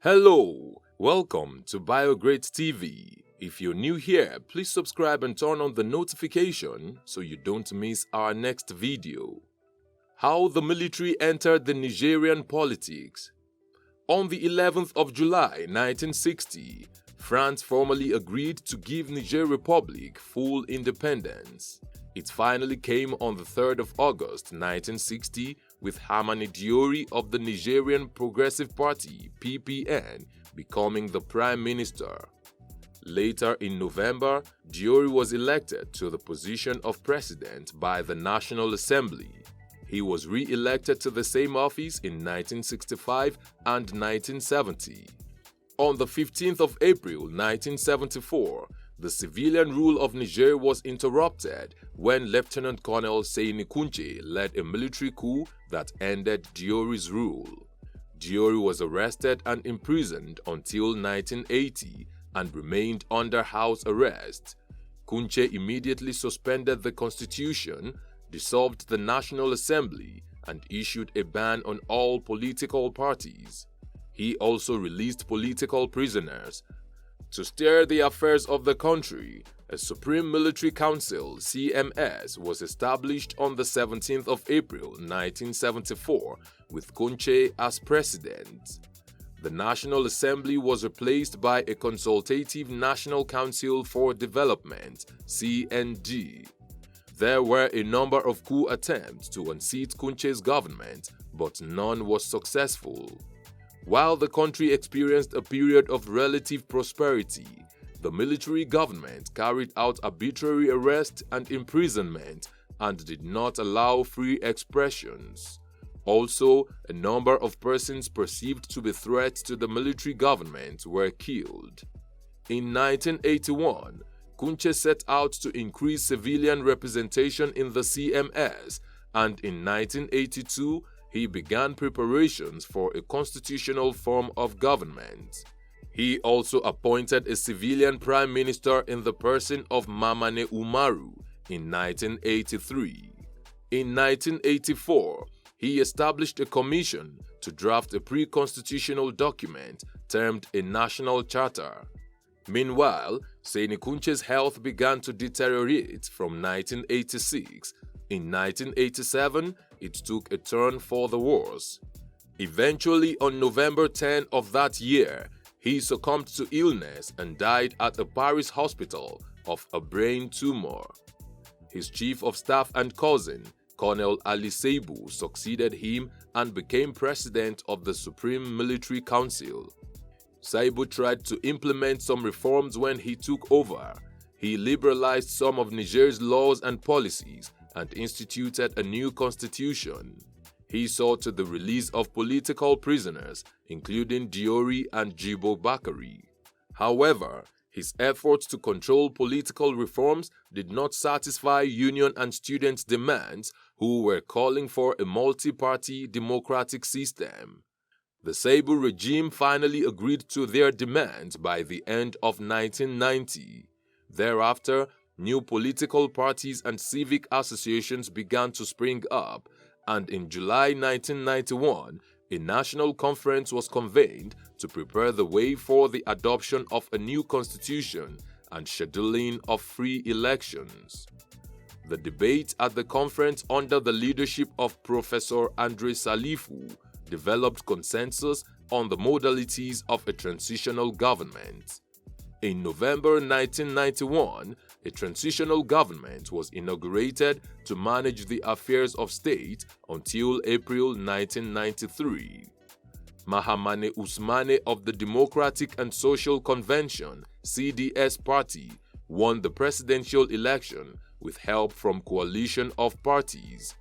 Hello, welcome to BioGreat TV. If you're new here, please subscribe and turn on the notification so you don't miss our next video. How the military entered the Nigerian politics. On the 11th of July 1960, France formally agreed to give Niger Republic full independence. It finally came on the 3rd of August 1960 with Hamani Diori of the Nigerien Progressive Party (PPN) becoming the Prime Minister. Later in November, Diori was elected to the position of President by the National Assembly. He was re-elected to the same office in 1965 and 1970. On the 15th of April 1974, the civilian rule of Niger was interrupted when Lieutenant Colonel Seyni Kountché led a military coup that ended Diori's rule. Diori was arrested and imprisoned until 1980 and remained under house arrest. Kountché immediately suspended the constitution, dissolved the National Assembly, and issued a ban on all political parties. He also released political prisoners. To steer the affairs of the country, a Supreme Military Council (CMS) was established on the 17th of April 1974 with Kountché as president. The National Assembly was replaced by a Consultative National Council for Development (CND). There were a number of coup attempts to unseat Kountché's government, but none was successful. While the country experienced a period of relative prosperity, the military government carried out arbitrary arrest and imprisonment and did not allow free expressions. Also, a number of persons perceived to be threats to the military government were killed. In 1981, Kountché set out to increase civilian representation in the CMS, and in 1982, he began preparations for a constitutional form of government. He also appointed a civilian prime minister in the person of Mamane Umaru in 1983. In 1984, he established a commission to draft a pre-constitutional document termed a national charter. Meanwhile, Seyni Kountché's health began to deteriorate from 1986. In 1987, it took a turn for the worse. Eventually, on November 10 of that year, he succumbed to illness and died at a Paris hospital of a brain tumor. His chief of staff and cousin, Colonel Ali Seibu, succeeded him and became president of the Supreme Military Council. Seibu tried to implement some reforms when he took over. He liberalized some of Niger's laws and policies and instituted a new constitution. He saw to the release of political prisoners, including Diori and Jibo Bakari. However, his efforts to control political reforms did not satisfy union and students' demands, who were calling for a multi-party democratic system. The Seibu regime finally agreed to their demands by the end of 1990. Thereafter, new political parties and civic associations began to spring up, and in July 1991, a national conference was convened to prepare the way for the adoption of a new constitution and scheduling of free elections. The debate at the conference under the leadership of Professor Andre Salifu developed consensus on the modalities of a transitional government. In November 1991, a transitional government was inaugurated to manage the affairs of state until April 1993. Mahamane Usmane of the Democratic and Social Convention (CDS) party won the presidential election with help from coalition of parties.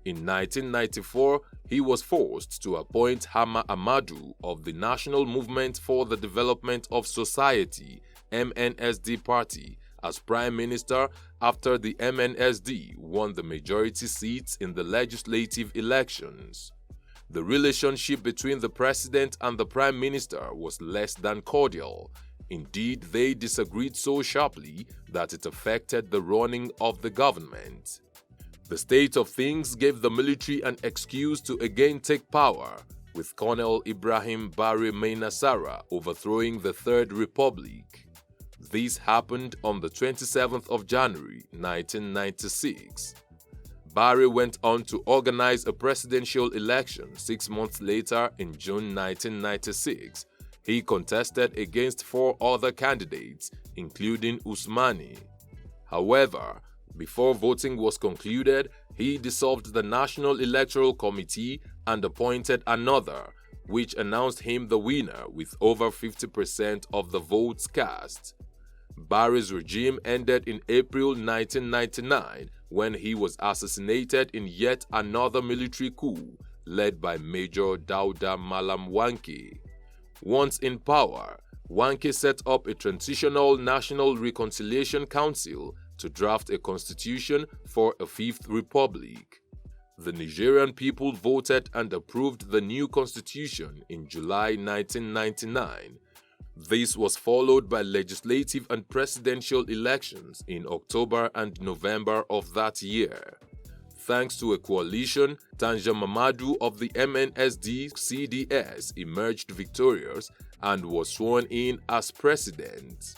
In 1994, he was forced to appoint Hama Amadu of the National Movement for the Development of Society (MNSD) party as Prime Minister after the MNSD won the majority seats in the legislative elections. The relationship between the President and the Prime Minister was less than cordial. Indeed, they disagreed so sharply that it affected the running of the government. The state of things gave the military an excuse to again take power. with Colonel Ibrahim Barry Mainasara overthrowing the Third Republic. This happened on the 27th of January 1996. Barry went on to organize a presidential election 6 months later in June 1996. He contested against 4 other candidates, including Usmani. However, before voting was concluded, he dissolved the National Electoral Committee and appointed another, which announced him the winner with over 50% of the votes cast. Barry's regime ended in April 1999 when he was assassinated in yet another military coup led by Major Dauda Malam Wanke. Once in power, Wanke set up a Transitional National Reconciliation Council to draft a constitution for a Fifth Republic. The Nigerian people voted and approved the new constitution in July 1999. This was followed by legislative and presidential elections in October and November of that year. Thanks to a coalition, Tanja Mamadu of the MNSD-CDS emerged victorious and was sworn in as president.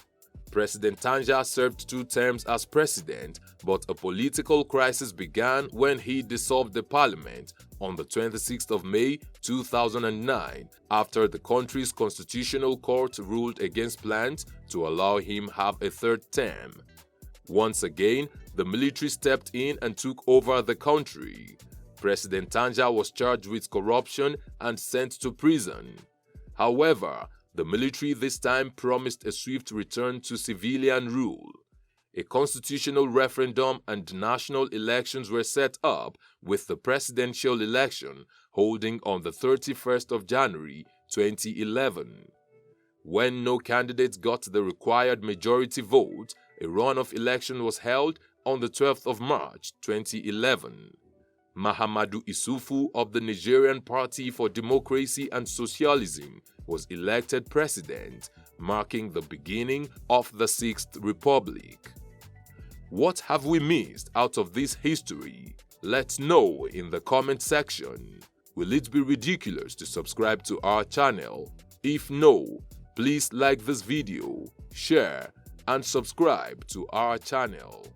President Tanja served 2 terms as president, but a political crisis began when he dissolved the parliament on the 26th of May 2009 after the country's constitutional court ruled against plans to allow him have a 3rd term. Once again, the military stepped in and took over the country. President Tanja was charged with corruption and sent to prison. However, the military this time promised a swift return to civilian rule. A constitutional referendum and national elections were set up, with the presidential election holding on the 31st of January 2011. When no candidate got the required majority vote, a runoff election was held on the 12th of March 2011. Mahamadou Issoufou of the Nigerien Party for Democracy and Socialism was elected president, marking the beginning of the Sixth Republic. What have we missed out of this history? Let's know in the comment section. Will it be ridiculous to subscribe to our channel? If no, please like this video, share, and subscribe to our channel.